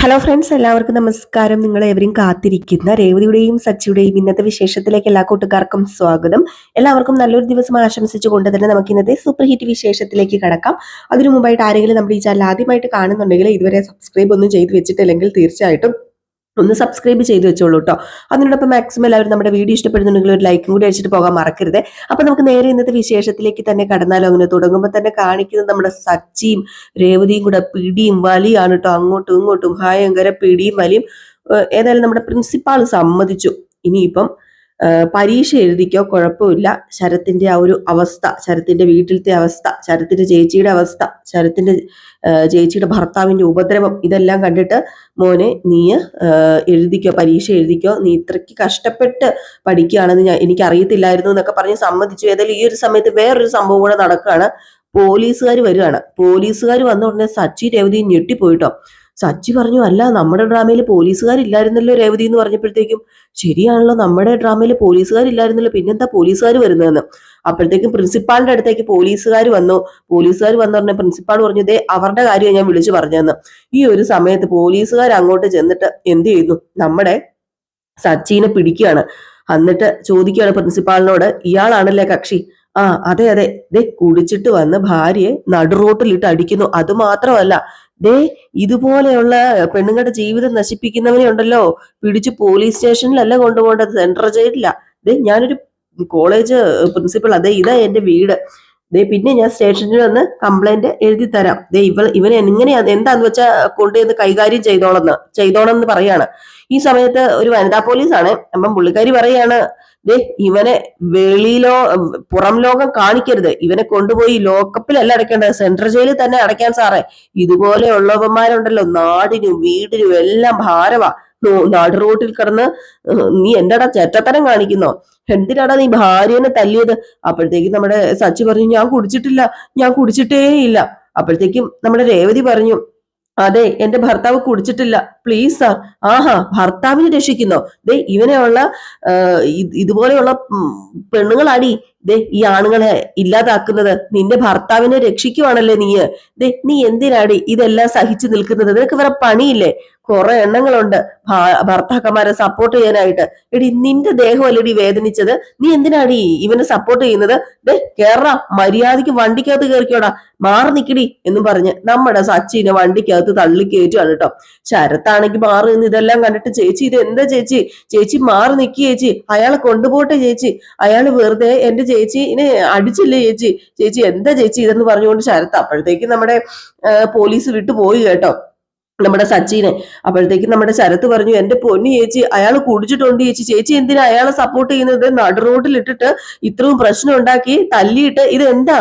Hello friends, എല്ലാവർക്കും നമസ്കാരം. നിങ്ങൾ എവരും കാത്തിരിക്കുന്ന രേവതിയുടെയും സച്ചിയുടെയും ഇന്നത്തെ വിശേഷത്തിലേക്ക് എല്ലാ കൂട്ടുകാർക്കും സ്വാഗതം. എല്ലാവർക്കും നല്ലൊരു ദിവസം ആശംസിച്ചുകൊണ്ട് തന്നെ നമുക്ക് ഇന്നത്തെ സൂപ്പർ ഹിറ്റ് വിശേഷത്തിലേക്ക് കടക്കാം. അതിനു മുമ്പായിട്ട് ആരെങ്കിലും നമ്മുടെ ഈ ചാനൽ ആദ്യമായിട്ട് കാണുന്നുണ്ടെങ്കിൽ ഇതുവരെ സബ്സ്ക്രൈബ് ഒന്നും ചെയ്ത് വെച്ചിട്ടില്ലെങ്കിൽ തീർച്ചയായിട്ടും ഒന്ന് സബ്സ്ക്രൈബ് ചെയ്ത് വെച്ചോളൂ കേട്ടോ. അതിനോടൊപ്പം മാക്സിമം എല്ലാവരും നമ്മുടെ വീഡിയോ ഇഷ്ടപ്പെടുന്നുണ്ടെങ്കിൽ ഒരു ലൈക്കും കൂടി അടിച്ചിട്ട് പോകാൻ മറക്കരുത്. അപ്പൊ നമുക്ക് നേരെ ഇന്നത്തെ വിശേഷത്തിലേക്ക് തന്നെ കടന്നാലോ. അങ്ങനെ തുടങ്ങുമ്പോൾ തന്നെ കാണിക്കുന്നത് നമ്മുടെ സച്ചിയും രേവതിയും കൂടെ പിടിയും വലിയാണ് കേട്ടോ. അങ്ങോട്ടും ഇങ്ങോട്ടും ഭയങ്കര പിടിയും വലിയും. ഏതായാലും നമ്മുടെ പ്രിൻസിപ്പാൾ സമ്മതിച്ചു. ഇനിയിപ്പം പരീക്ഷ എഴുതിക്കോ, കുഴപ്പമില്ല. ശരത്തിന്റെ ആ ഒരു അവസ്ഥ, ശരത്തിന്റെ വീട്ടിലത്തെ അവസ്ഥ, ശരത്തിന്റെ ചേച്ചിയുടെ അവസ്ഥ, ശരത്തിന്റെ ചേച്ചിയുടെ ഭർത്താവിന്റെ ഉപദ്രവം, ഇതെല്ലാം കണ്ടിട്ട് മോനെ നീ എഴുതിക്കോ, പരീക്ഷ എഴുതിക്കോ. നീ ഇത്രയ്ക്ക് കഷ്ടപ്പെട്ട് പഠിക്കുകയാണെന്ന് എനിക്ക് അറിയത്തില്ലായിരുന്നു എന്നൊക്കെ പറഞ്ഞ് സമ്മതിച്ചു. ഏതായാലും ഈ ഒരു സമയത്ത് വേറൊരു സംഭവം കൂടെ നടക്കുകയാണ്. പോലീസുകാർ വരികയാണ്. പോലീസുകാർ വന്ന ഉടനെ സച്ചി രേവതി ഞെട്ടിപ്പോയിട്ടോ. സച്ചി പറഞ്ഞു, അല്ല നമ്മുടെ ഡ്രാമയിൽ പോലീസുകാരില്ലായിരുന്നല്ലോ രേവതി എന്ന് പറഞ്ഞപ്പോഴത്തേക്കും, ശരിയാണല്ലോ നമ്മുടെ ഡ്രാമയിൽ പോലീസുകാരില്ലായിരുന്നല്ലോ, പിന്നെന്താ പോലീസുകാർ വരുന്നതെന്ന്. അപ്പോഴത്തേക്കും പ്രിൻസിപ്പാളിന്റെ അടുത്തേക്ക് പോലീസുകാർ വന്നു. പോലീസുകാർ വന്നു പറഞ്ഞ പ്രിൻസിപ്പാൾ പറഞ്ഞു, ദേ അവരുടെ കാര്യം ഞാൻ വിളിച്ചു പറഞ്ഞതെന്ന്. ഈ ഒരു സമയത്ത് പോലീസുകാർ അങ്ങോട്ട് ചെന്നിട്ട് എന്ത് ചെയ്യുന്നു, നമ്മുടെ സച്ചിനെ പിടിക്കുകയാണ്. എന്നിട്ട് ചോദിക്കുകയാണ് പ്രിൻസിപ്പാളിനോട്, ഇയാളാണല്ലേ കക്ഷി? ആ അതെ അതെ, ദേ കുടിച്ചിട്ട് വന്ന് ഭാര്യയെ നടുറോട്ടിലിട്ട് അടിക്കുന്നു. അത് മാത്രമല്ല, ദേ ഇതുപോലെയുള്ള പെണ്ണുങ്ങളുടെ ജീവിതം നശിപ്പിക്കുന്നവനെ ഉണ്ടല്ലോ പിടിച്ച് പോലീസ് സ്റ്റേഷനിലല്ല കൊണ്ടുപോകേണ്ടത്, സെൻട്രൽ ജയിലില്ല. ദേ ഞാനൊരു കോളേജ് പ്രിൻസിപ്പൾ, അതെ ഇതാ എന്റെ വീട്. ദേ പിന്നെ ഞാൻ സ്റ്റേഷനിൽ വന്ന് കംപ്ലൈന്റ് എഴുതി തരാം. ദേ ഇവൻ എങ്ങനെയാ എന്താന്ന് വെച്ചാ കൊണ്ടുവന്ന് കൈകാര്യം ചെയ്തോളെന്ന് പറയാണ്. ഈ സമയത്ത് ഒരു വനിതാ പോലീസാണ്. അപ്പം പുള്ളിക്കാരി പറയാണ്, ദേ ഇവനെ വെളിയിലോ പുറം ലോകം കാണിക്കരുത്, ഇവനെ കൊണ്ടുപോയി ലോക്കപ്പിലല്ല അടയ്ക്കേണ്ടത്, സെൻട്രൽ ജയിലിൽ തന്നെ അടയ്ക്കാൻ സാറേ. ഇതുപോലെയുള്ളവന്മാരുണ്ടല്ലോ നാടിനും വീടിനും എല്ലാം ഭാരവാ. നാട് റോട്ടിൽ കിടന്ന് നീ എന്താടാ ചെറ്റത്തരം കാണിക്കുന്നോ? എന്തിനാടാ നീ ഭാര്യനെ തല്ലിയത്? അപ്പോഴത്തേക്കും നമ്മുടെ സച്ചി പറഞ്ഞു, ഞാൻ കുടിച്ചിട്ടേ ഇല്ല. അപ്പോഴത്തേക്കും നമ്മുടെ രേവതി പറഞ്ഞു, അതെ എന്റെ ഭർത്താവ് കുടിച്ചിട്ടില്ല, പ്ലീസ് സാർ. ആഹാ, ഭർത്താവിനെ രക്ഷിക്കുന്നോ? ദേ ഇവനെയുള്ള ഇതുപോലെയുള്ള പെണ്ണുങ്ങളാടി ദേ ഈ ആണുങ്ങളെ ഇല്ലാതാക്കുന്നത്. നിന്റെ ഭർത്താവിനെ രക്ഷിക്കുവാണല്ലേ നീ. ദേ നീ എന്തിനാടി ഇതെല്ലാം സഹിച്ചു നിൽക്കുന്നത്? നിനക്ക് വേറെ പണിയില്ലേ? കുറെ എണ്ണങ്ങളുണ്ട് ഭർത്താക്കന്മാരെ സപ്പോർട്ട് ചെയ്യാനായിട്ട്. എടി നിന്റെ ദേഹം അല്ലടി വേദനിച്ചത്, നീ എന്തിനാടി ഇവനെ സപ്പോർട്ട് ചെയ്യുന്നത്? ദേ കേറാ, മര്യാദയ്ക്ക് വണ്ടിക്കകത്ത് കയറിക്കോടാ, മാറി നിക്കടി എന്നും പറഞ്ഞ് നമ്മുടെ സച്ചിനെ വണ്ടിക്കകത്ത് തള്ളിക്കയറ്റുകയാണ് കേട്ടോ. ശരത്താണെങ്കിൽ മാറി നിന്ന് ഇതെല്ലാം കണ്ടിട്ട്, ചേച്ചി ഇത് എന്താ ചേച്ചി, ചേച്ചി മാറി നിൽക്കുക ചേച്ചി, അയാളെ കൊണ്ടുപോട്ടെ ചേച്ചി, അയാൾ വെറുതെ എന്റെ ചേച്ചിനെ അടിച്ചില്ലേ ചേച്ചി, ചേച്ചി എന്താ ചേച്ചി ഇതെന്ന് പറഞ്ഞുകൊണ്ട് ശരത്ത് അപ്പോഴത്തേക്കും നമ്മുടെ പോലീസ് വിട്ടു പോയി കേട്ടോ നമ്മുടെ സച്ചിനെ. അപ്പോഴത്തേക്കും നമ്മുടെ ശരത്ത് പറഞ്ഞു, എന്റെ പൊന്നി ചേച്ചി അയാൾ കുടിച്ചിട്ടുണ്ട് ചേച്ചി, ചേച്ചി എന്തിനാ അയാളെ സപ്പോർട്ട് ചെയ്യുന്നത്? നടു റോഡിൽ ഇട്ടിട്ട് ഇത്രയും പ്രശ്നം ഉണ്ടാക്കി തല്ലിയിട്ട് ഇതെന്താ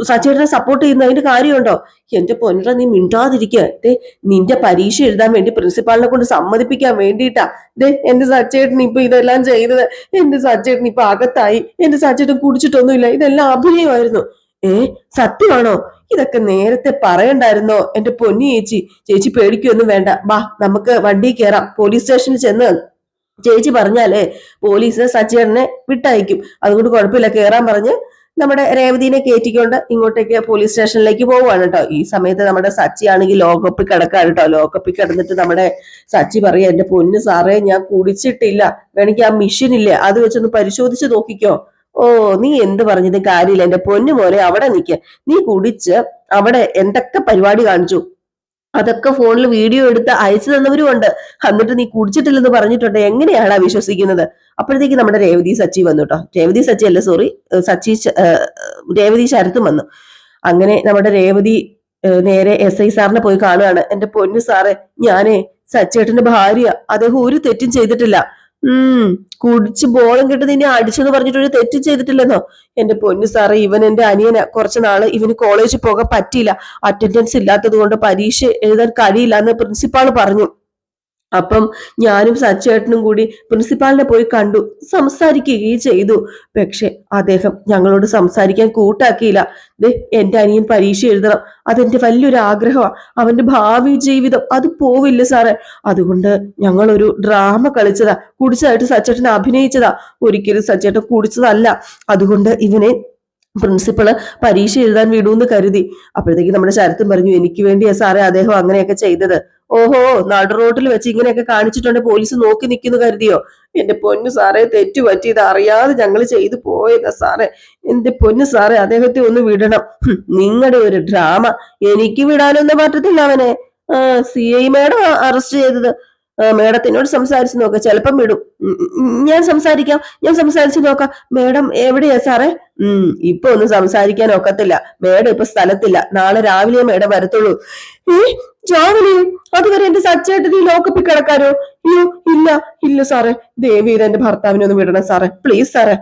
സച്ചിനെ സപ്പോർട്ട് ചെയ്യുന്ന അതിന്റെ കാര്യമുണ്ടോ? എന്റെ പൊന്നറ നീ മിണ്ടാതിരിക്കേ. നിന്റെ പരീക്ഷ എഴുതാൻ വേണ്ടി പ്രിൻസിപ്പാളിനെ കൊണ്ട് സമ്മതിപ്പിക്കാൻ വേണ്ടിയിട്ടാ എന്റെ സച്ചേട്ടൻ ഇപ്പൊ ഇതെല്ലാം ചെയ്തത്. എന്റെ സച്ചേട്ടൻ ഇപ്പൊ അകത്തായി, എന്റെ സച്ചേട്ടൻ കുടിച്ചിട്ടൊന്നുമില്ല, ഇതെല്ലാം അഭിനയമായിരുന്നു. സത്യമാണോ? ഇതൊക്കെ നേരത്തെ പറയണ്ടായിരുന്നോ എന്റെ പൊന്നി ചേച്ചി? ചേച്ചി പേടിക്കൊന്നും വേണ്ട, വാ നമുക്ക് വണ്ടി കയറാം. പോലീസ് സ്റ്റേഷനിൽ ചെന്ന് ചേച്ചി പറഞ്ഞാലേ പോലീസ് സച്ചിയേട്ടനെ വിട്ടയക്കും, അതുകൊണ്ട് കുഴപ്പമില്ല, കയറാൻ പറഞ്ഞ് നമ്മുടെ രേവതിനെ കയറ്റിക്കൊണ്ട് ഇങ്ങോട്ടേക്ക് പോലീസ് സ്റ്റേഷനിലേക്ക് പോവുകയാണ് കേട്ടോ. ഈ സമയത്ത് നമ്മുടെ സച്ചി ആണെങ്കിൽ ലോക്കപ്പിൽ കിടക്കാണ് കേട്ടോ. ലോക്കപ്പിൽ കിടന്നിട്ട് നമ്മുടെ സച്ചി പറയാ, എന്റെ പൊന്ന് സാറേ ഞാൻ കുടിച്ചിട്ടില്ല, വേണമെങ്കിൽ ആ മെഷീൻ ഇല്ലേ അത് വെച്ചൊന്ന് പരിശോധിച്ച് നോക്കിക്കോ. ഓ നീ എന്ത് പറഞ്ഞത് കാര്യമില്ല എന്റെ പൊന്നു പോലെ, അവിടെ നിൽക്ക. നീ കുടിച്ച് അവിടെ എന്തൊക്കെ പരിപാടി കാണിച്ചു, അതൊക്കെ ഫോണിൽ വീഡിയോ എടുത്ത് അയച്ചു തന്നവരും ഉണ്ട്. എന്നിട്ട് നീ കുടിച്ചിട്ടില്ലെന്ന് പറഞ്ഞിട്ടുണ്ട്, എങ്ങനെയാണ് വിശ്വസിക്കുന്നത്? അപ്പോഴത്തേക്ക് നമ്മുടെ രേവതി സച്ചി വന്നു കേട്ടോ. രേവതി സച്ചി അല്ല, സോറി, രേവതി ശരത്തും വന്നു. അങ്ങനെ നമ്മുടെ രേവതി നേരെ SI സാറിനെ പോയി കാണുകയാണ്. എന്റെ പൊന്നു സാറേ, ഞാനേ സച്ചേട്ടന്റെ ഭാര്യ, അദ്ദേഹം ഒരു തെറ്റും ചെയ്തിട്ടില്ല. കുടിച്ച് ബോളം കെട്ട് നിന്നെ അടിച്ചെന്ന് പറഞ്ഞിട്ടൊരു തെറ്റും ചെയ്തിട്ടില്ലെന്നോ? എന്റെ പൊന്നു സാറേ, ഇവൻ എന്റെ അനിയന. കുറച്ചു നാള് ഇവന് കോളേജിൽ പോകാൻ പറ്റിയില്ല, അറ്റൻഡൻസ് ഇല്ലാത്തത് കൊണ്ട് പരീക്ഷ എഴുതാൻ കഴിയില്ല എന്ന് പ്രിൻസിപ്പാൾ പറഞ്ഞു. അപ്പം ഞാനും സച്ചേട്ടനും കൂടി പ്രിൻസിപ്പാളിനെ പോയി കണ്ടു, സംസാരിക്കുകയും ചെയ്തു. പക്ഷെ അദ്ദേഹം ഞങ്ങളോട് സംസാരിക്കാൻ കൂട്ടാക്കിയില്ല. എന്റെ അനിയൻ പരീക്ഷ എഴുതണം, അതെന്റെ വലിയൊരു ആഗ്രഹമാണ്. അവന്റെ ഭാവി ജീവിതം അത് പോവില്ല സാറേ. അതുകൊണ്ട് ഞങ്ങളൊരു ഡ്രാമ കളിച്ചതാ, കുടിച്ചതായിട്ട് സച്ചേട്ടനെ അഭിനയിച്ചതാ, ഒരിക്കലും സച്ചേട്ടൻ കുടിച്ചതല്ല. അതുകൊണ്ട് ഇവനെ പ്രിൻസിപ്പള് പരീക്ഷ എഴുതാൻ വിടൂന്ന് കരുതി. അപ്പോഴത്തേക്ക് നമ്മുടെ ശരത്തും പറഞ്ഞു, എനിക്ക് വേണ്ടിയാ സാറേ അദ്ദേഹം അങ്ങനെയൊക്കെ ചെയ്തത്. ഓഹോ, നടു റോഡിൽ വെച്ച് ഇങ്ങനെയൊക്കെ കാണിച്ചിട്ടുണ്ട്, പോലീസ് നോക്കി നിൽക്കുന്നു കരുതിയോ? എന്റെ പൊന്നു സാറേ, തെറ്റു പറ്റിയത് അറിയാതെ ഞങ്ങൾ ചെയ്തു പോയതാ സാറേ. എന്റെ പൊന്നു സാറേ, അദ്ദേഹത്തെ ഒന്ന് വിടണം. നിങ്ങളുടെ ഒരു ഡ്രാമ. എനിക്ക് വിടാനൊന്നും പറ്റത്തില്ല അവനെ. CI മേഡം അറസ്റ്റ് ചെയ്തത്. മേഡത്തിനോട് സംസാരിച്ചു നോക്കാം, ചിലപ്പം വിടും. ഞാൻ സംസാരിച്ചു നോക്കാം. മേഡം എവിടെയാ സാറേ? ഇപ്പൊ ഒന്നും സംസാരിക്കാൻ ഒക്കത്തില്ല. മേഡം ഇപ്പൊ സ്ഥലത്തില്ല. നാളെ രാവിലെ മേഡം വരത്തുള്ളൂ. രാവിലെയോ? അതുവരെ എന്റെ സച്ചേട്ടൻ ഈ ലോക്കപ്പിൽ കിടക്കാനോ? അയ്യോ, ഇല്ല സാറേ, ദേവി ഇത് എന്റെ ഭർത്താവിനെ ഒന്ന് വിടണം സാറേ, പ്ലീസ് സാറേ.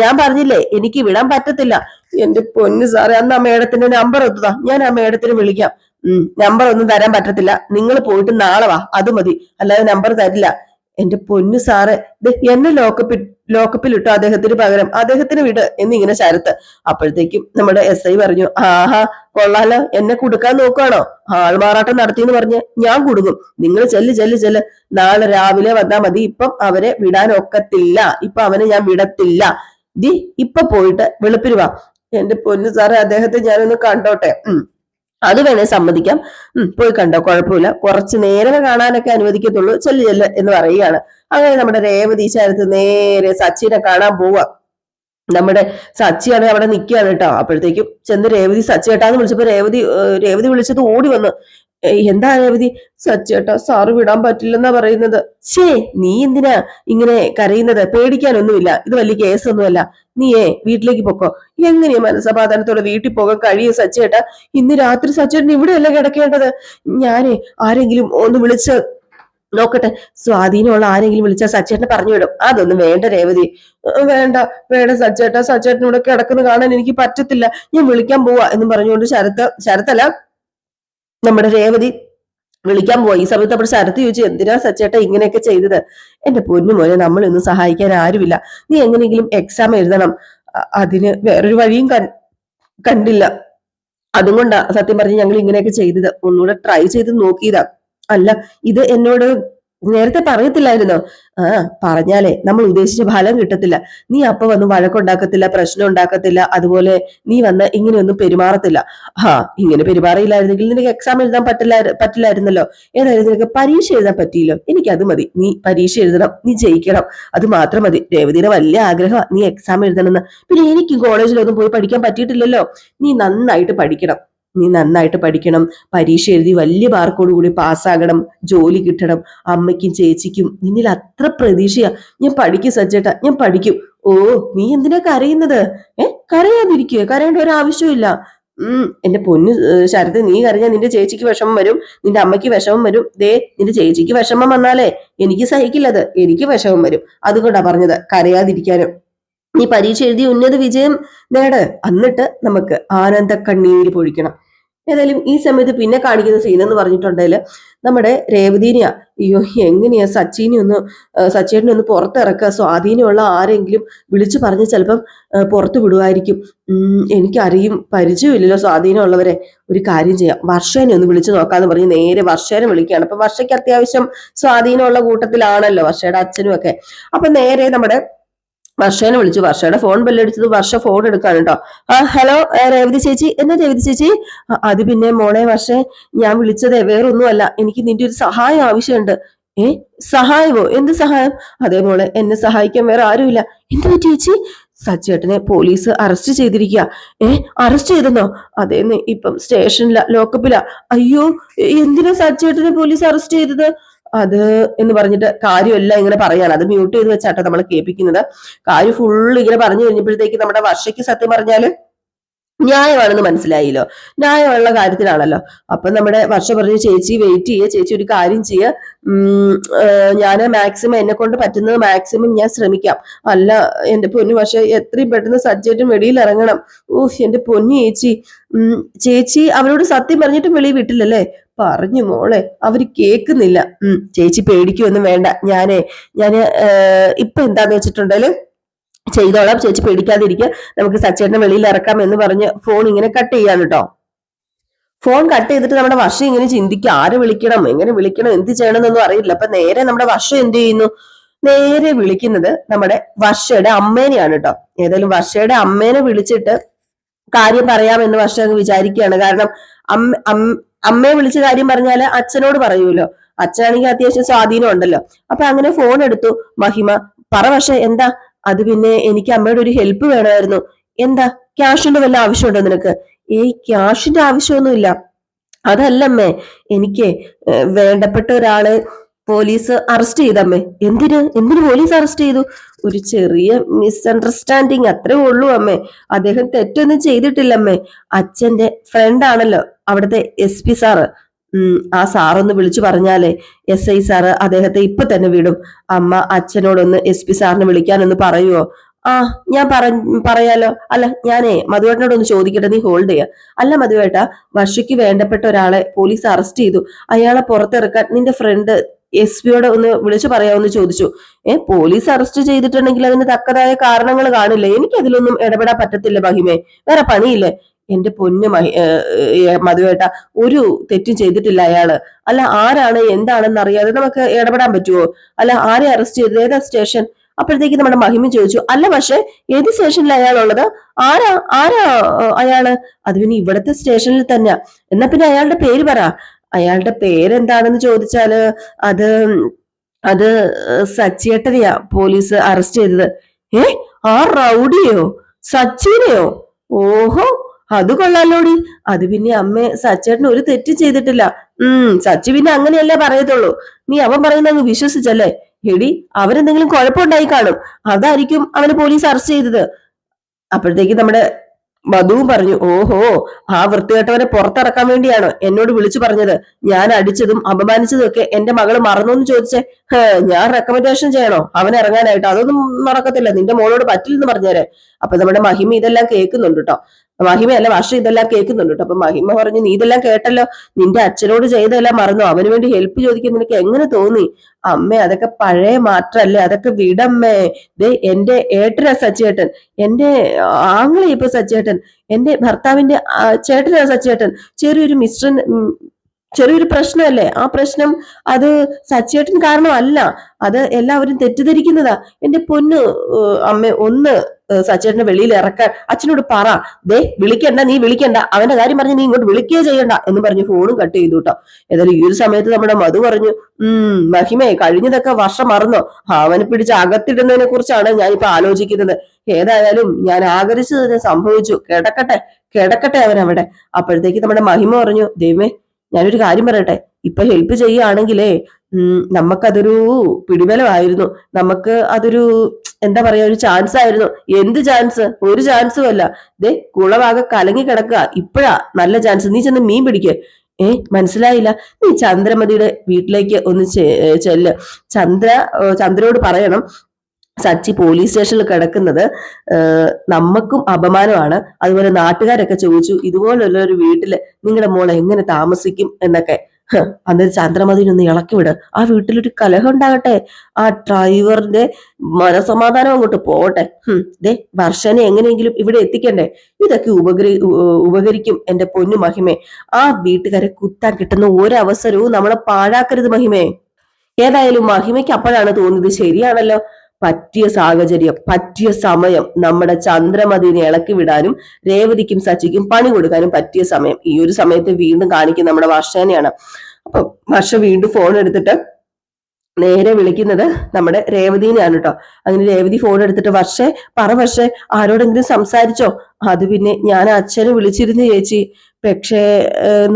ഞാൻ പറഞ്ഞില്ലേ എനിക്ക് വിടാൻ പറ്റത്തില്ല. എന്റെ പൊന്ന് സാറേ, അന്ന് ആ മേഡത്തിന്റെ നമ്പർ ഒത്തുതാ, ഞാൻ ആ മേഡത്തിന് വിളിക്കാം. നമ്പർ ഒന്നും തരാൻ പറ്റത്തില്ല. നിങ്ങൾ പോയിട്ട് നാളെ വാ, അത് മതി. അല്ലാതെ നമ്പർ തരില്ല. എന്റെ പൊന്നു സാറ്, എന്നെ ലോക്കപ്പിൽ ഇട്ടോ അദ്ദേഹത്തിന് പകരം, അദ്ദേഹത്തിന് വിട് എന്നിങ്ങനെ ശരത്ത്. അപ്പോഴത്തേക്കും നമ്മുടെ SI പറഞ്ഞു, ആഹാ കൊള്ളാലോ, എന്നെ കൊടുക്കാൻ നോക്കുകയാണോ? ആൾമാറാട്ടം നടത്തിയെന്ന് പറഞ്ഞ് ഞാൻ കുടുങ്ങും. നിങ്ങൾ ചെല്ല്. നാളെ രാവിലെ വന്നാ മതി. ഇപ്പം അവരെ വിടാൻ ഒക്കത്തില്ല. ഇപ്പൊ അവനെ ഞാൻ വിടത്തില്ല. ഇപ്പൊ പോയിട്ട് വെളുപ്പിന് വാ. എന്റെ പൊന്നു സാറേ, അദ്ദേഹത്തെ ഞാനൊന്ന് കണ്ടോട്ടെ. അത് വേണേ സമ്മതിക്കാം. പോയി കണ്ടോ, കുഴപ്പമില്ല. കുറച്ചു നേരമേ കാണാനൊക്കെ അനുവദിക്കത്തുള്ളൂ. ചെല്ല് എന്ന് പറയുകയാണ്. അങ്ങനെ നമ്മുടെ രേവതി ശരത്ത് നേരെ സച്ചിനെ കാണാൻ പോവാ. നമ്മുടെ സച്ചിയാണ് അവിടെ നിൽക്കുകയാണ് കേട്ടോ. അപ്പോഴത്തേക്കും ചെന്ന് രേവതി സച്ചേട്ടാന്ന് വിളിച്ചപ്പോ രേവതി വിളിച്ചത് ഓടി വന്നു. എന്താ രേവതി? സച്ചേട്ടാ, സാറ് വിടാൻ പറ്റില്ലെന്നാ പറയുന്നത്. നീ എന്തിനാ ഇങ്ങനെ കരയുന്നത്? പേടിക്കാനൊന്നുമില്ല, ഇത് വലിയ കേസൊന്നുമല്ല. നീയേ വീട്ടിലേക്ക് പൊക്കോ. എങ്ങനെയാ മനസ്സമാധാനത്തോടെ വീട്ടിൽ പോകാൻ കഴിയും സച്ചേട്ടാ? ഇന്ന് രാത്രി സച്ചേട്ടൻ ഇവിടെയല്ല കിടക്കേണ്ടത്. ഞാനേ ആരെങ്കിലും ഒന്ന് വിളിച്ച് നോക്കട്ടെ. സ്വാധീനമുള്ള ആരെങ്കിലും വിളിച്ചാൽ സച്ചേട്ടനെ പറഞ്ഞു വിടും. അതൊന്നും വേണ്ട രേവതി. വേണ്ട സച്ചേട്ടൻ ഇവിടെ കിടക്കുന്ന കാണാൻ എനിക്ക് പറ്റത്തില്ല. ഞാൻ വിളിക്കാൻ പോവാ എന്നും പറഞ്ഞുകൊണ്ട് ശരത്തല്ല നമ്മുടെ രേവതി വിളിക്കാൻ പോയി. ഈ സമയത്ത് അപ്പോൾ ശരത്ത് ചോദിച്ചു, എന്തിനാ സച്ചേട്ട ഇങ്ങനെയൊക്കെ ചെയ്തത്? എന്റെ പൊന്നു മോനെ, നമ്മളൊന്നും സഹായിക്കാൻ ആരുമില്ല. നീ എങ്ങനെയെങ്കിലും എക്സാം എഴുതണം. അതിന് വേറൊരു വഴിയും കണ്ടില്ല. അതുകൊണ്ടാ സത്യം പറഞ്ഞ് ഞങ്ങൾ ഇങ്ങനെയൊക്കെ ചെയ്തത്. ഒന്നുകൂടെ ട്രൈ ചെയ്ത് നോക്കിയതാ. അല്ല, ഇത് എന്നോട് നേരത്തെ പറയത്തില്ലായിരുന്നോ? പറഞ്ഞാലേ നമ്മൾ ഉദ്ദേശിച്ച ഫലം കിട്ടത്തില്ല. നീ അപ്പൊ വന്ന് വഴക്കുണ്ടാക്കത്തില്ല, പ്രശ്നം ഉണ്ടാക്കത്തില്ല, അതുപോലെ നീ വന്ന് ഇങ്ങനെയൊന്നും പെരുമാറത്തില്ല. ഇങ്ങനെ പെരുമാറിയില്ലായിരുന്നെങ്കിൽ നിനക്ക് എക്സാം എഴുതാൻ പറ്റില്ലായിരുന്നല്ലോ. ഏതായാലും നിനക്ക് പരീക്ഷ എഴുതാൻ പറ്റിയില്ലോ. എനിക്കത് മതി. നീ പരീക്ഷ എഴുതണം, നീ ജയിക്കണം, അത് മാത്രം മതി. രേവതിയുടെ വലിയ ആഗ്രഹമാണ് നീ എക്സാം എഴുതണമെന്ന്. പിന്നെ എനിക്കും കോളേജിലൊന്നും പോയി പഠിക്കാൻ പറ്റിയിട്ടില്ലല്ലോ. നീ നന്നായിട്ട് പഠിക്കണം. പരീക്ഷ എഴുതി വലിയ മാർക്കോട് കൂടി പാസ്സാകണം, ജോലി കിട്ടണം. അമ്മയ്ക്കും ചേച്ചിക്കും നിന്നിൽ അത്ര പ്രതീക്ഷയാ. ഞാൻ പഠിക്കും സജ്ജേട്ടാ, ഞാൻ പഠിക്കും. ഓ, നീ എന്തിനാ കരയുന്നത്? കരയാതിരിക്കുക, കരയേണ്ട ഒരു ആവശ്യമില്ല. എന്റെ പൊന്നു ശരത്, നീ കരഞ്ഞാൽ നിന്റെ ചേച്ചിക്ക് വിഷമം വരും, നിന്റെ അമ്മയ്ക്ക് വിഷമം വരും. നിന്റെ ചേച്ചിക്ക് വിഷമം വന്നാലേ എനിക്ക് സഹിക്കില്ലത്, എനിക്ക് വിഷമം വരും. അതുകൊണ്ടാ പറഞ്ഞത് കരയാതിരിക്കാനും. നീ പരീക്ഷ എഴുതി ഉന്നത വിജയം നേട്, എന്നിട്ട് നമുക്ക് ആനന്ദ കണ്ണീര് പൊഴിക്കണം. ഏതായാലും ഈ സമയത്ത് പിന്നെ കാണിക്കുന്ന സീൻ എന്ന് പറഞ്ഞിട്ടുണ്ടെങ്കിൽ നമ്മുടെ രേവതീനെയാ. അയ്യോ, എങ്ങനെയാ സച്ചേട്ടനെ ഒന്ന് പുറത്തിറക്കുക. സ്വാധീനമുള്ള ആരെങ്കിലും വിളിച്ചു പറഞ്ഞ് ചിലപ്പം പുറത്തു വിടുമായിരിക്കും. എനിക്കറിയും, പരിചയമില്ലല്ലോ സ്വാധീനമുള്ളവരെ. ഒരു കാര്യം ചെയ്യാം, വർഷേനെ ഒന്ന് വിളിച്ചു നോക്കാന്ന് പറഞ്ഞ് നേരെ വർഷേനെ വിളിക്കുകയാണ്. അപ്പൊ വർഷയ്ക്ക് അത്യാവശ്യം സ്വാധീനമുള്ള കൂട്ടത്തിലാണല്ലോ, വർഷയുടെ അച്ഛനും ഒക്കെ. അപ്പൊ നേരെ നമ്മുടെ വർഷേനെ വിളിച്ചു. വർഷയുടെ ഫോൺ ബെല്ലടിച്ചത് വർഷ ഫോൺ എടുക്കാണ് കേട്ടോ. ഹലോ രേവതി ചേച്ചി. എന്നാ രേവതി ചേച്ചി? അത് പിന്നെ മോളെ വർഷേ, ഞാൻ വിളിച്ചത് വേറൊന്നുമല്ല, എനിക്ക് നിന്റെ ഒരു സഹായം ആവശ്യമുണ്ട്. സഹായമോ? എന്ത് സഹായം? അതേ മോളെ, എന്നെ സഹായിക്കാൻ വേറെ ആരുമില്ല. എന്ത് പറ്റി ചേച്ചി? സച്ചേട്ടനെ പോലീസ് അറസ്റ്റ് ചെയ്തിരിക്കുക. അറസ്റ്റ് ചെയ്തെന്നോ? അതേന്ന്, ഇപ്പം സ്റ്റേഷനില, ലോക്കപ്പിലാ. അയ്യോ, എന്തിനാ സച്ചേട്ടനെ പോലീസ് അറസ്റ്റ് ചെയ്തത്? അത് എന്ന് പറഞ്ഞിട്ട് കാര്യമെല്ലാം ഇങ്ങനെ പറയാണ്. അത് മ്യൂട്ട് ചെയ്ത് വെച്ചാട്ടോ നമ്മൾ കേൾപ്പിക്കുന്നത്. കാര്യം ഫുള്ള് ഇങ്ങനെ പറഞ്ഞു കഴിഞ്ഞപ്പോഴത്തേക്ക് നമ്മുടെ വർഷയ്ക്ക് സത്യം പറഞ്ഞാല് ന്യായമാണെന്ന് മനസ്സിലായില്ലോ. ന്യായമുള്ള കാര്യത്തിലാണല്ലോ. അപ്പൊ നമ്മുടെ വർഷ പറഞ്ഞു, ചേച്ചി വെയിറ്റ് ചെയ്യുക, ചേച്ചി ഒരു കാര്യം ചെയ്യുക, ഞാൻ മാക്സിമം എന്നെ കൊണ്ട് പറ്റുന്നത് മാക്സിമം ഞാൻ ശ്രമിക്കാം. അല്ല എന്റെ പൊന്നു വർഷ, എത്രയും പെട്ടെന്ന് സജ്ജേറ്റും വെളിയിൽ ഇറങ്ങണം. എന്റെ പൊന്നു ചേച്ചി അവരോട് സത്യം പറഞ്ഞിട്ടും വെളിയിൽ വിട്ടില്ലല്ലേ? പറഞ്ഞു മോളെ, അവര് കേൾക്കുന്നില്ല. ചേച്ചി പേടിക്കൊന്നും വേണ്ട. ഞാന് ഇപ്പൊ എന്താന്ന് വെച്ചിട്ടുണ്ടെങ്കിൽ ചെയ്തോളാം, ചേച്ചി പേടിക്കാതിരിക്കുക. നമുക്ക് സച്ചേട്ടനെ വെളിയിൽ ഇറക്കാം എന്ന് പറഞ്ഞ് ഫോൺ ഇങ്ങനെ കട്ട് ചെയ്യാണ് കേട്ടോ. ഫോൺ കട്ട് ചെയ്തിട്ട് നമ്മുടെ വർഷം ഇങ്ങനെ ചിന്തിക്കുക, ആരെ വിളിക്കണം, എങ്ങനെ വിളിക്കണം, എന്ത് ചെയ്യണം എന്നൊന്നും അറിയില്ല. അപ്പൊ നേരെ നമ്മുടെ വർഷം എന്ത് ചെയ്യുന്നു? നേരെ വിളിക്കുന്നത് നമ്മുടെ വർഷയുടെ അമ്മേനെയാണ് കേട്ടോ. ഏതായാലും വർഷയുടെ അമ്മേനെ വിളിച്ചിട്ട് കാര്യം പറയാമെന്ന് വർഷ അങ്ങ് വിചാരിക്കുകയാണ്. കാരണം അമ്മയെ വിളിച്ച കാര്യം പറഞ്ഞാല് അച്ഛനോട് പറയൂലോ, അച്ഛനാണെങ്കിൽ അത്യാവശ്യം സ്വാധീനം ഉണ്ടല്ലോ. അപ്പൊ അങ്ങനെ ഫോൺ എടുത്തു മഹിമ. പറ പക്ഷെ എന്താ? അത് പിന്നെ എനിക്ക് അമ്മയുടെ ഒരു ഹെൽപ്പ് വേണമായിരുന്നു. എന്താ? ക്യാഷിന്റെ വല്ല ആവശ്യമുണ്ടോ നിനക്ക്? ക്യാഷിന്റെ ആവശ്യമൊന്നുമില്ല. അതല്ലമ്മേ, എനിക്ക് വേണ്ടപ്പെട്ട ഒരാളെ പോലീസ് അറസ്റ്റ് ചെയ്തമ്മേ. എന്തിന് പോലീസ് അറസ്റ്റ് ചെയ്തു? ഒരു ചെറിയ മിസ്അണ്ടർസ്റ്റാൻഡിങ് അത്രേ ഉള്ളൂ അമ്മേ. അദ്ദേഹം തെറ്റൊന്നും ചെയ്തിട്ടില്ലമ്മേ. അച്ഛന്റെ ഫ്രണ്ട് ആണല്ലോ അവിടുത്തെ SP സാറ്. ആ സാറൊന്ന് വിളിച്ചു പറഞ്ഞാലേ SI സാറ് അദ്ദേഹത്തെ ഇപ്പൊ തന്നെ വിടും. അമ്മ അച്ഛനോടൊന്ന് SP സാറിനെ വിളിക്കാനൊന്ന് പറയുവോ? ആ, ഞാൻ പറയാലോ. അല്ല, ഞാനേ മധുവേട്ടനോടൊന്ന് ചോദിക്കട്ടെ, നീ ഹോൾഡ് ചെയ്യ. അല്ല മധുവേട്ട, വർഷയ്ക്ക് വേണ്ടപ്പെട്ട ഒരാളെ പോലീസ് അറസ്റ്റ് ചെയ്തു. അയാളെ പുറത്തിറക്കാൻ നിന്റെ ഫ്രണ്ട് SP ഒന്ന് വിളിച്ചു പറയാമെന്ന് ചോദിച്ചു. പോലീസ് അറസ്റ്റ് ചെയ്തിട്ടുണ്ടെങ്കിൽ അതിന് തക്കതായ കാരണങ്ങൾ കാണില്ലേ? എനിക്ക് അതിലൊന്നും ഇടപെടാൻ പറ്റത്തില്ല മഹിമേ. വേറെ പണിയില്ലേ? എന്റെ പൊന്നു മധുവേട്ട, ഒരു തെറ്റും ചെയ്തിട്ടില്ല അയാള്. അല്ല, ആരാണ് എന്താണെന്ന് അറിയാതെ നമുക്ക് ഇടപെടാൻ പറ്റുമോ? അല്ല, ആരെ അറസ്റ്റ് ചെയ്തത്? ഏതാ സ്റ്റേഷൻ? അപ്പോഴത്തേക്ക് നമ്മുടെ മഹിമ ചോദിച്ചു, അല്ല പക്ഷെ ഏത് സ്റ്റേഷനിൽ അയാളുള്ളത്? ആരാ ആരാ അയാള്? അത് പിന്നെ ഇവിടത്തെ സ്റ്റേഷനിൽ തന്നെ. എന്നാ പിന്നെ അയാളുടെ പേര് പറ. അയാളുടെ പേരെന്താണെന്ന് ചോദിച്ചാല് അത് അത് സച്ചിയേട്ടനെയാ പോലീസ് അറസ്റ്റ് ചെയ്തത്. ഏ ആ റൗഡിയോ? സച്ചിനെയോ? ഓഹോ, അത് കൊള്ളാലോടി. അത് പിന്നെ അമ്മേ, സച്ചേട്ടൻ ഒരു തെറ്റ് ചെയ്തിട്ടില്ല. സച്ചി പിന്നെ അങ്ങനെയല്ലേ പറയത്തുള്ളൂ. നീ അവൻ പറയുന്ന അങ്ങ് വിശ്വസിച്ചല്ലേ? എടി, അവരെന്തെങ്കിലും കുഴപ്പമുണ്ടായി കാണും, അതായിരിക്കും അവന് പോലീസ് അറസ്റ്റ് ചെയ്തത്. അപ്പോഴത്തേക്ക് നമ്മുടെ മധുവും പറഞ്ഞു, ഓഹോ, ആ വൃത്തികെട്ടവനെ പുറത്തിറക്കാൻ വേണ്ടിയാണോ എന്നോട് വിളിച്ചു പറഞ്ഞത്? ഞാൻ അടിച്ചതും അപമാനിച്ചതും ഒക്കെ എന്റെ മകള് മറന്നു എന്ന് ചോദിച്ചേ. ഞാൻ റെക്കമെൻഡേഷൻ ചെയ്യണോ അവൻ ഇറങ്ങാനായിട്ട്? അതൊന്നും നടക്കത്തില്ല, നിന്റെ മോളോട് പറ്റില്ലെന്ന് പറഞ്ഞേരെ. അപ്പൊ നമ്മുടെ മഹിമ ഇതെല്ലാം കേൾക്കുന്നുണ്ട് കേട്ടോ. മഹിമയല്ല, വർഷ ഇതെല്ലാം കേൾക്കുന്നുണ്ട് കേട്ടോ. അപ്പൊ മഹിമ പറഞ്ഞു, നീ ഇതെല്ലാം കേട്ടല്ലോ, നിന്റെ അച്ഛനോട് ചെയ്തെല്ലാം മറന്നു, അവന് വേണ്ടി ഹെൽപ്പ് ചോദിക്കാൻ നിനക്ക് എങ്ങനെ തോന്നി? അമ്മേ, അതൊക്കെ പഴയ മാറ്റല്ലേ, അതൊക്കെ വിടമ്മേ. എന്റെ ഏട്ടനാ സച്ചേട്ടൻ, എന്റെ ആങ്ങളെ ഇപ്പൊ സച്ചേട്ടൻ, എന്റെ ഭർത്താവിന്റെ ചേട്ടനാ സച്ചേട്ടൻ. ചെറിയൊരു പ്രശ്നമല്ലേ ആ പ്രശ്നം? അത് സച്ചേട്ടൻ കാരണമല്ല, അത് എല്ലാവരും തെറ്റിദ്ധരിക്കുന്നതാ. എന്റെ പൊന്ന് അമ്മ, ഒന്ന് സച്ചേട്ടനെ വെളിയിൽ ഇറക്കാൻ അച്ഛനോട് പറ. വിളിക്കണ്ട, നീ വിളിക്കണ്ട, അവന്റെ കാര്യം പറഞ്ഞ് നീ ഇങ്ങോട്ട് വിളിക്കുകയോ ചെയ്യണ്ട എന്ന് പറഞ്ഞ് ഫോണും കട്ട് ചെയ്തു കേട്ടോ. ഏതായാലും ഈ ഒരു സമയത്ത് നമ്മുടെ മധു പറഞ്ഞു, മഹിമേ, കഴിഞ്ഞതൊക്കെ വർഷം മറന്നോ? അവനെ പിടിച്ച് അകത്തിടുന്നതിനെ കുറിച്ചാണ് ഞാനിപ്പോ ആലോചിക്കുന്നത്. ഏതായാലും ഞാൻ ആഗ്രഹിച്ചത് സംഭവിച്ചു, കിടക്കട്ടെ അവനവിടെ. അപ്പോഴത്തേക്ക് നമ്മുടെ മഹിമ പറഞ്ഞു, ദൈവമേ, ഞാനൊരു കാര്യം പറയട്ടെ, ഇപ്പൊ ഹെൽപ്പ് ചെയ്യുകയാണെങ്കിലേ നമുക്കതൊരു പിടിബലമായിരുന്നു, നമുക്ക് അതൊരു എന്താ പറയാ, ഒരു ചാൻസ് ആയിരുന്നു. എന്ത് ചാൻസ്? ഒരു ചാൻസും അല്ല. കുളവാകെ കലങ്ങി കിടക്കുക, ഇപ്പഴാ നല്ല ചാൻസ്. നീ ചെന്ന് മീൻ പിടിക്ക്. മനസ്സിലായില്ല? നീ ചന്ദ്രമതിയുടെ വീട്ടിലേക്ക് ഒന്ന് ചെല്ല്. ചന്ദ്രയോട് പറയണം, സച്ചി പോലീസ് സ്റ്റേഷനിൽ കിടക്കുന്നത് നമുക്കും അപമാനമാണ്. അതുപോലെ നാട്ടുകാരൊക്കെ ചോദിച്ചു, ഇതുപോലുള്ള ഒരു വീട്ടില് നിങ്ങളുടെ മോളെ എങ്ങനെ താമസിക്കും എന്നൊക്കെ. അന്നേരം ചന്ദ്രമതിനൊന്ന് ഇളക്കി വിട്. ആ വീട്ടിലൊരു കലഹം ഉണ്ടാകട്ടെ, ആ ഡ്രൈവറിന്റെ മനസമാധാനം അങ്ങോട്ട് പോകട്ടെ. വർഷനെ എങ്ങനെയെങ്കിലും ഇവിടെ എത്തിക്കണ്ടേ? ഇതൊക്കെ ഉപകരിക്കും എന്റെ പൊന്നു മഹിമേ. ആ വീട്ടുകാരെ കുത്താൻ കിട്ടുന്ന ഒരവസരവും നമ്മളെ പാഴാക്കരുത് മഹിമേ. ഏതായാലും മഹിമയ്ക്ക് അപ്പോഴാണ് തോന്നിയത്, ശരിയാണല്ലോ, പറ്റിയ സാഹചര്യം, പറ്റിയ സമയം, നമ്മുടെ ചന്ദ്രമതിനെ ഇളക്കി വിടാനും രേവതിക്കും സച്ചിക്കും പണി കൊടുക്കാനും പറ്റിയ സമയം. ഈ ഒരു സമയത്ത് വീണ്ടും കാണിക്കുന്ന നമ്മുടെ വർഷേനെയാണ്. അപ്പൊ വർഷ വീണ്ടും ഫോൺ എടുത്തിട്ട് നേരെ വിളിക്കുന്നത് നമ്മുടെ രേവതിനെയാണ് കേട്ടോ. അങ്ങനെ രേവതി ഫോൺ എടുത്തിട്ട്, വർഷേ ആരോടെങ്കിലും സംസാരിച്ചോ? അത് പിന്നെ ഞാൻ അച്ഛനെ വിളിച്ചിരുന്നു ചേച്ചി, പക്ഷേ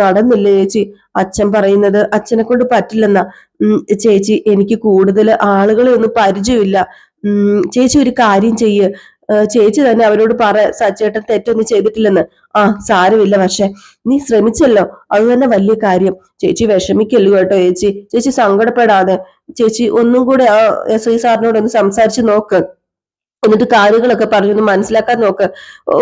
നടന്നില്ല ചേച്ചി. അച്ഛൻ പറയുന്നത് അച്ഛനെ കൊണ്ട് പറ്റില്ലെന്നാ. ചേച്ചി, എനിക്ക് കൂടുതൽ ആളുകളെ ഒന്നും പരിചയമില്ല. ചേച്ചി ഒരു കാര്യം ചെയ്യ്, ചേച്ചി തന്നെ അവരോട് പറ, സച്ചേട്ടൻ തെറ്റൊന്നും ചെയ്തിട്ടില്ലെന്ന്. സാരമില്ല പക്ഷെ നീ ശ്രമിച്ചല്ലോ, അത് തന്നെ വലിയ കാര്യം. ചേച്ചി വിഷമിക്കല്ലോ കേട്ടോ ചേച്ചി സങ്കടപ്പെടാതെ. ചേച്ചി ഒന്നും കൂടെ ആ SI സാറിനോട് ഒന്ന് സംസാരിച്ച് നോക്ക്, എന്നിട്ട് കാര്യങ്ങളൊക്കെ പറഞ്ഞൊന്ന് മനസ്സിലാക്കാൻ നോക്ക്.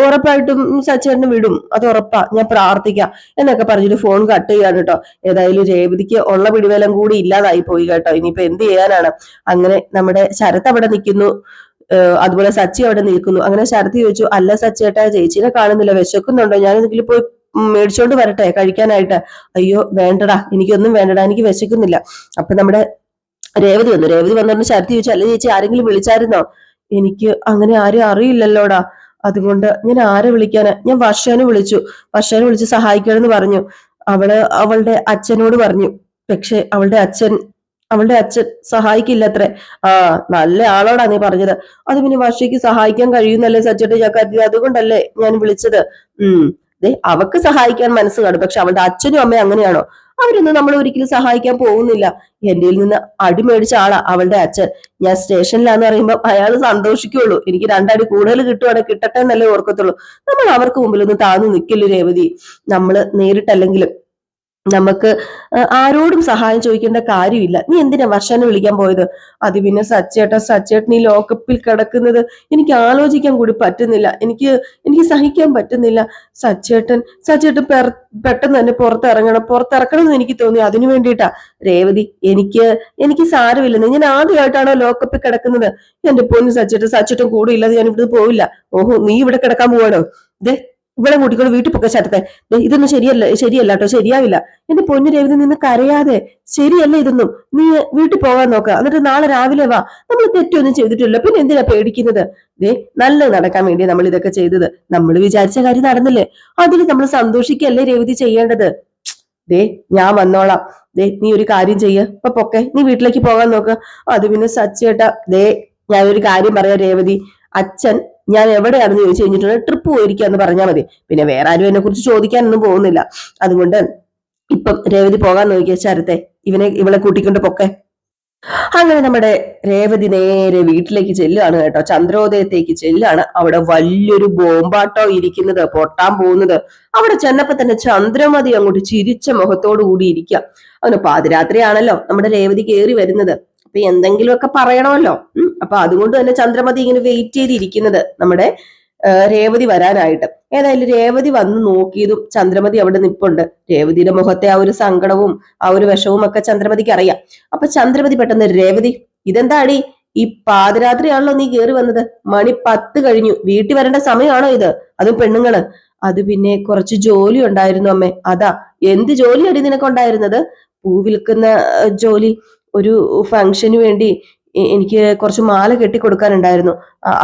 ഉറപ്പായിട്ടും സച്ചേട്ടന് വിടും, അത് ഉറപ്പാ, ഞാൻ പ്രാർത്ഥിക്കാം എന്നൊക്കെ പറഞ്ഞിട്ട് ഫോൺ കട്ട് ചെയ്യാണ് കേട്ടോ. ഏതായാലും രേവതിക്ക് ഉള്ള പിടിവേലം കൂടി ഇല്ലാതായി പോയി കേട്ടോ. ഇനിയിപ്പോ എന്ത് ചെയ്യാനാണ്? അങ്ങനെ നമ്മുടെ ശരത്ത് അവിടെ നിൽക്കുന്നു, അതുപോലെ സച്ചി അവിടെ നിൽക്കുന്നു. അങ്ങനെ ശരത്ത് ചോദിച്ചു, അല്ല സച്ചേട്ടാ, ചേച്ചിനെ കാണുന്നില്ല, വിശക്കുന്നുണ്ടോ? ഞാൻ എന്തെങ്കിലും പോയി മേടിച്ചോണ്ട് വരട്ടെ കഴിക്കാനായിട്ട്? അയ്യോ വേണ്ടടാ, എനിക്കൊന്നും വേണ്ടടാ, എനിക്ക് വിശക്കുന്നില്ല. അപ്പൊ നമ്മുടെ രേവതി വന്നിട്ട് ശരത്ത് ചോദിച്ചു, അല്ല ചേച്ചി, ആരെങ്കിലും വിളിച്ചായിരുന്നോ? എനിക്ക് അങ്ങനെ ആരും അറിയില്ലല്ലോടാ. അതുകൊണ്ട് ഞാൻ ആരെ വിളിക്കാനാ? ഞാൻ വർഷേനെ വിളിച്ചു. വർഷേനെ വിളിച്ച് സഹായിക്കണമെന്ന് പറഞ്ഞു. അവളുടെ അച്ഛനോട് പറഞ്ഞു. പക്ഷെ അവളുടെ അച്ഛൻ സഹായിക്കില്ലത്രേ. ആ, നല്ല ആളോടാ നീ പറഞ്ഞത്. അത് പിന്നെ വർഷയ്ക്ക് സഹായിക്കാൻ കഴിയുന്നല്ലേ സച്ചേട്ടൻ ഞാൻ കരുതി. അതുകൊണ്ടല്ലേ ഞാൻ വിളിച്ചത്. അവക്ക് സഹായിക്കാൻ മനസ്സ് കാണും. പക്ഷെ അവളുടെ അച്ഛനും അമ്മയും അങ്ങനെയാണോ? അവരൊന്നും നമ്മൾ ഒരിക്കലും സഹായിക്കാൻ പോകുന്നില്ല. എന്റെ നിന്ന് അടി മേടിച്ച ആളാ അവളുടെ അച്ഛൻ. ഞാൻ സ്റ്റേഷനിലാന്ന് പറയുമ്പോൾ അയാൾ സന്തോഷിക്കുള്ളൂ. എനിക്ക് രണ്ടടി കൂടുതൽ കിട്ടുവാണെങ്കിൽ കിട്ടട്ടെ എന്നല്ലേ ഓർക്കത്തുള്ളൂ. നമ്മൾ അവർക്ക് മുമ്പിലൊന്നും താന്നു നിൽക്കില്ല രേവതി. നമ്മള് നേരിട്ടല്ലെങ്കിലും നമുക്ക് ആരോടും സഹായം ചോദിക്കേണ്ട കാര്യമില്ല. നീ എന്തിനാ വർഷാനെ വിളിക്കാൻ പോയത്? അത് പിന്നെ സച്ചേട്ടൻ ഈ ലോക്കപ്പിൽ കിടക്കുന്നത് എനിക്ക് ആലോചിക്കാൻ കൂടി പറ്റുന്നില്ല. എനിക്ക് സഹിക്കാൻ പറ്റുന്നില്ല. സച്ചേട്ടൻ പെട്ടെന്ന് തന്നെ പുറത്തിറക്കണം എന്ന് എനിക്ക് തോന്നി. അതിനു വേണ്ടിയിട്ടാ രേവതി. എനിക്ക് സാരമില്ലെന്ന്. ഞാൻ ആദ്യമായിട്ടാണോ ലോക്കപ്പിൽ കിടക്കുന്നത്? എന്റെ പൊന്നു സച്ചേട്ടൻ കൂടെ ഇല്ലാതെ ഞാൻ ഇവിടുന്ന് പോവില്ല. ഓഹോ, നീ ഇവിടെ കിടക്കാൻ പോവാണോ? ഇവിടെ കൂട്ടിക്കൊണ്ട് വീട്ടിൽ പൊക്കെ ചട്ടത്തെ. ഇതൊന്നും ശരിയല്ല കേട്ടോ, ശരിയാവില്ല. എന്റെ പൊന്നു രേവതി, നിന്ന് കരയാതെ. ശരിയല്ല ഇതൊന്നും. നീ വീട്ടിൽ പോകാൻ നോക്ക. എന്നിട്ട് നാളെ രാവിലെ വാ. നമ്മൾ തെറ്റൊന്നും ചെയ്തിട്ടില്ല, പിന്നെ എന്തിനാ പേടിക്കുന്നത്? നല്ലത് നടക്കാൻ വേണ്ടി നമ്മൾ ഇതൊക്കെ ചെയ്തത്. നമ്മൾ വിചാരിച്ച കാര്യം നടന്നില്ലേ? അതിൽ നമ്മൾ സന്തോഷിക്കല്ലേ രേവതി ചെയ്യേണ്ടത്? ഞാൻ വന്നോളാം. നീ ഒരു കാര്യം ഇപ്പൊ പൊക്കെ നീ വീട്ടിലേക്ക് പോകാൻ നോക്ക. അത് പിന്നെ സച്ചേട്ടാ, ഞാനൊരു കാര്യം പറയാം രേവതി. അച്ഛൻ ഞാൻ എവിടെയാണെന്ന് ചോദിച്ചു കഴിഞ്ഞിട്ടുണ്ടെങ്കിൽ ട്രിപ്പ് പോയിരിക്കാന്ന് പറഞ്ഞാൽ മതി. പിന്നെ വേറെ ആരും എന്നെ കുറിച്ച് ചോദിക്കാനൊന്നും പോകുന്നില്ല. അതുകൊണ്ട് ഇപ്പം രേവതി പോകാൻ നോക്കിയ ശരത്തെ, ഇവളെ കൂട്ടിക്കൊണ്ട് പൊക്കെ. അങ്ങനെ നമ്മുടെ രേവതി നേരെ വീട്ടിലേക്ക് ചെല്ലുകയാണ് കേട്ടോ. ചന്ദ്രോദയത്തേക്ക് ചെല്ലുകയാണ്. അവിടെ വലിയൊരു ബോംബാട്ടോ ഇരിക്കുന്നത്, പൊട്ടാൻ പോകുന്നത്. അവിടെ ചെന്നപ്പോ തന്നെ ചന്ദ്രമതി അങ്ങോട്ട് ചിരിച്ച മുഖത്തോടു കൂടി ഇരിക്കുക. അങ്ങനെ പാതിരാത്രിയാണല്ലോ നമ്മുടെ രേവതി കയറി വരുന്നത്. അപ്പൊ എന്തെങ്കിലുമൊക്കെ പറയണമല്ലോ. അപ്പൊ അതുകൊണ്ട് തന്നെ ചന്ദ്രമതി ഇങ്ങനെ വെയിറ്റ് ചെയ്തിരിക്കുന്നത് നമ്മുടെ രേവതി വരാനായിട്ട്. ഏതായാലും രേവതി വന്ന് നോക്കിയതും ചന്ദ്രമതി അവിടെ നിപ്പുണ്ട്. രേവതിയുടെ മുഖത്തെ ആ ഒരു സങ്കടവും ആ ഒരു വിഷവും ഒക്കെ ചന്ദ്രമതിക്ക് അറിയാം. അപ്പൊ ചന്ദ്രമതി പെട്ടെന്ന്, രേവതി ഇതെന്താടി ഈ പാതിരാത്രിയാണല്ലോ നീ കയറി വന്നത്? മണി 10 കഴിഞ്ഞു. വീട്ടിൽ വരേണ്ട സമയമാണോ ഇത്? അതും പെണ്ണുങ്ങള്. അത് പിന്നെ കുറച്ച് ജോലി ഉണ്ടായിരുന്നു അമ്മേ. അതാ. എന്ത് ജോലിയാണ് നിനക്കുണ്ടായിരുന്നത്? പൂ വിൽക്കുന്ന ജോലി. ഒരു ഫംഗ്ഷന് വേണ്ടി എനിക്ക് കുറച്ച് മാല കെട്ടിക്കൊടുക്കാനുണ്ടായിരുന്നു.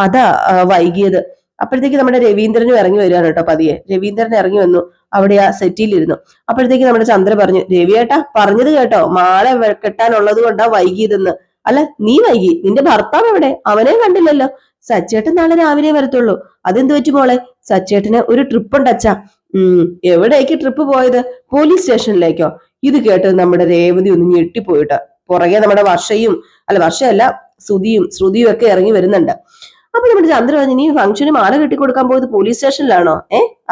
അതാ വൈകിയത്. അപ്പോഴത്തേക്ക് നമ്മുടെ രവീന്ദ്രനും ഇറങ്ങി വരികയാണ് കേട്ടോ. പതിയെ രവീന്ദ്രൻ ഇറങ്ങി വന്നു. അവിടെ ആ സെറ്റിലിരുന്നു. അപ്പോഴത്തേക്ക് നമ്മുടെ ചന്ദ്ര പറഞ്ഞു, രവിയേട്ടാ പറഞ്ഞത് കേട്ടോ, മാല കെട്ടാനുള്ളത് കൊണ്ടാ വൈകിയതെന്ന്. അല്ല, നീ വൈകി? നിന്റെ ഭർത്താവ് എവിടെ? അവനെ കണ്ടില്ലല്ലോ. സച്ചേട്ടൻ നാളെ രാവിലെ വരത്തുള്ളൂ. അതെന്ത് പറ്റി മോളെ? സച്ചേട്ടന് ഒരു ട്രിപ്പ് ഉണ്ട് അച്ഛാ. എവിടേക്ക് ട്രിപ്പ് പോയത്? പോലീസ് സ്റ്റേഷനിലേക്കോ? ഇത് കേട്ട് നമ്മുടെ രേവതി ഒന്ന് ഞെട്ടിപ്പോയിട്ടാ. പുറകെ നമ്മുടെ വർഷയല്ല ശ്രുതിയും ഒക്കെ ഇറങ്ങി വരുന്നുണ്ട്. അപ്പൊ നമ്മുടെ ചന്ദ്ര പറഞ്ഞു, നീ ഫംഗ്ഷന് മാല കെട്ടിക്കൊടുക്കാൻ പോയത് പോലീസ് സ്റ്റേഷനിലാണോ?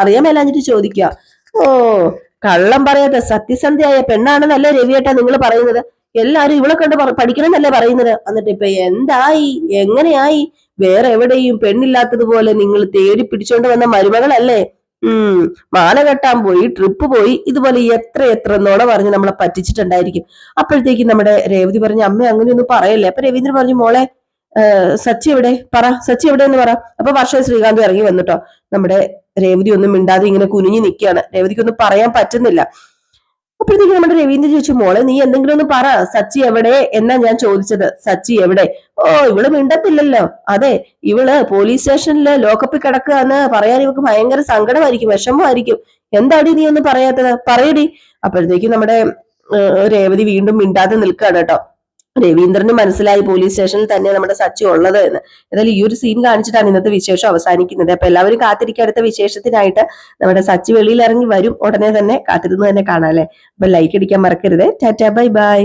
അറിയാൻ മേലാഞ്ഞിട്ട് ചോദിക്കുക. ഓ, കള്ളം പറയാത്ത സത്യസന്ധ്യയായ പെണ്ണാണെന്നല്ലേ രവിയേട്ടാ നിങ്ങൾ പറയുന്നത്? എല്ലാരും ഇവളെ കണ്ട് പഠിക്കണം എന്നല്ലേ പറയുന്നത്? എന്നിട്ട് ഇപ്പൊ എന്തായി? എങ്ങനെയായി? വേറെ എവിടെയും പെണ്ണില്ലാത്തതുപോലെ നിങ്ങൾ തേടി പിടിച്ചോണ്ട് വന്ന മരുമകളല്ലേ? മാല കെട്ടാൻ പോയി, ട്രിപ്പ് പോയി, ഇതുപോലെ എത്ര നുണ പറഞ്ഞ് നമ്മളെ പറ്റിച്ചിട്ടുണ്ടായിരിക്കും. അപ്പോഴത്തേക്ക് നമ്മുടെ രേവതി പറഞ്ഞു, അമ്മ അങ്ങനെയൊന്നും പറയല്ലേ. അപ്പൊ രവീന്ദ്രൻ പറഞ്ഞു, മോളെ സച്ചി എവിടെ? സച്ചി എവിടെ എന്ന് പറ. അപ്പൊ വർഷ ശ്രീകാന്ത് ഇറങ്ങി വന്നിട്ടോ. നമ്മുടെ രേവതി ഒന്നും മിണ്ടാതെ ഇങ്ങനെ കുനിഞ്ഞു നിൽക്കുകയാണ്. രേവതിക്കൊന്നും പറയാൻ പറ്റുന്നില്ല. അപ്പോഴത്തേക്ക് നമ്മുടെ രവീന്ദ്രൻ ചോദിച്ചു, മോളെ നീ എന്തെങ്കിലും ഒന്ന് പറ, സച്ചി എവിടെ എന്നാ ഞാൻ ചോദിച്ചത്. സച്ചി എവിടെ? ഓ, ഇവള് മിണ്ടത്തില്ലല്ലോ. അതെ, ഇവള് പോലീസ് സ്റ്റേഷനില് ലോക്കപ്പിൽ കിടക്കുക എന്ന് പറയാൻ ഇവക്ക് ഭയങ്കര സങ്കടമായിരിക്കും, വിഷമമായിരിക്കും. എന്താടി നീ ഒന്നും പറയാത്തത്? പറയടി. അപ്പോഴത്തേക്കും നമ്മുടെ രേവതി വീണ്ടും മിണ്ടാതെ നിൽക്കുകയാണ് കേട്ടോ. രവീന്ദ്രന് മനസ്സിലായി പോലീസ് സ്റ്റേഷനിൽ തന്നെ നമ്മുടെ സച്ചി ഉള്ളത് എന്ന്. എന്നാലും ഈ ഒരു സീൻ കാണിച്ചിട്ടാണ് ഇന്നത്തെ വിശേഷം അവസാനിക്കുന്നത്. അപ്പൊ എല്ലാവരും കാത്തിരിക്കുക അടുത്ത വിശേഷത്തിനായിട്ട്. നമ്മുടെ സച്ചി വെളിയിൽ ഇറങ്ങി വരും. ഉടനെ തന്നെ കാത്തിരുന്ന് തന്നെ കാണാം അല്ലെ. അപ്പൊ ലൈക്ക് അടിക്കാൻ മറക്കരുത്. Tata, bye bye.